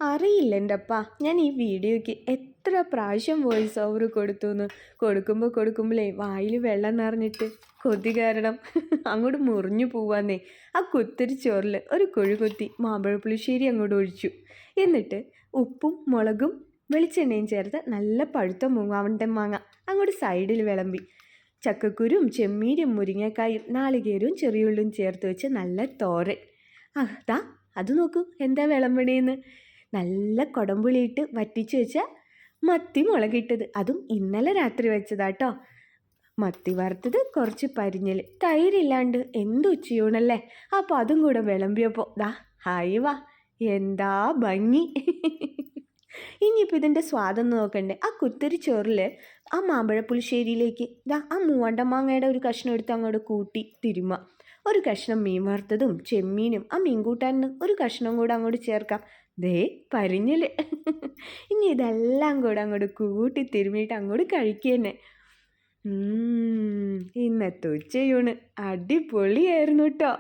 അറിയില്ല എൻ്റെ അപ്പ, ഞാൻ ഈ വീഡിയോയ്ക്ക് എത്ര പ്രാവശ്യം വോയിസ് ഓവർ കൊടുത്തുന്ന്. കൊടുക്കുമ്പോഴേ വായിൽ വെള്ളം നിറഞ്ഞിട്ട് കൊതി കാരണം അങ്ങോട്ട് മുറിഞ്ഞു പോവാന്നേ. ആ കുത്തിരി ചോറിൽ ഒരു കുത്തി മാമ്പഴപ്പുളിശ്ശേരി അങ്ങോട്ട് ഒഴിച്ചു. എന്നിട്ട് ഉപ്പും മുളകും വെളിച്ചെണ്ണയും ചേർത്ത് നല്ല പഴുത്ത മൂങ്ങാവണ്ടൻ മാങ്ങ അങ്ങോട്ട് സൈഡിൽ വിളമ്പി. ചക്കക്കുരും ചെമ്മീനും മുരിങ്ങക്കായും നാളികേരവും ചെറിയുള്ളിയും ചേർത്ത് വെച്ച് നല്ല തോരൻ. ദാ അത് നോക്കൂ എന്താ വിളമ്പണേന്ന്. നല്ല കുടംപുളിയിട്ട് വറ്റിച്ച് വെച്ച മത്തി മുളകിട്ടത്, അതും ഇന്നലെ രാത്രി വെച്ചതാട്ടോ. മത്തി വറുത്തത്, കുറച്ച് പരിഞ്ഞൽ, തൈരില്ലാണ്ട് എന്ത് ഉച്ചയൂണല്ലേ. അപ്പോൾ അതും കൂടെ വിളമ്പിയപ്പോൾ ദാ ഹായ് വാ, എന്താ ഭംഗി. ഇനിയിപ്പോൾ ഇതിൻ്റെ സ്വാദൊന്നും നോക്കണ്ടേ. ആ കുത്തിരി ചോറിൽ ആ മാമ്പഴപ്പുളിശ്ശേരിയിലേക്ക് ദാ ആ മൂവണ്ടമാങ്ങയുടെ ഒരു കഷ്ണം എടുത്ത് അങ്ങോട്ട് കൂട്ടി തിരുമ്മ. ഒരു കഷ്ണം മീൻ വറുത്തതും ചെമ്മീനും ആ മീൻകൂട്ടാനും ഒരു കഷ്ണം കൂടെ അങ്ങോട്ട് ചേർക്കാം. ദേ പരിഞ്ഞൽ. ഇനി ഇതെല്ലാം കൂടെ അങ്ങോട്ട് കൂട്ടി തിരുമ്മിയിട്ട് അങ്ങോട്ട് കഴിക്കുക. ഇന്നത്തെ ഉച്ചയൂണ് അടിപൊളിയായിരുന്നു കേട്ടോ.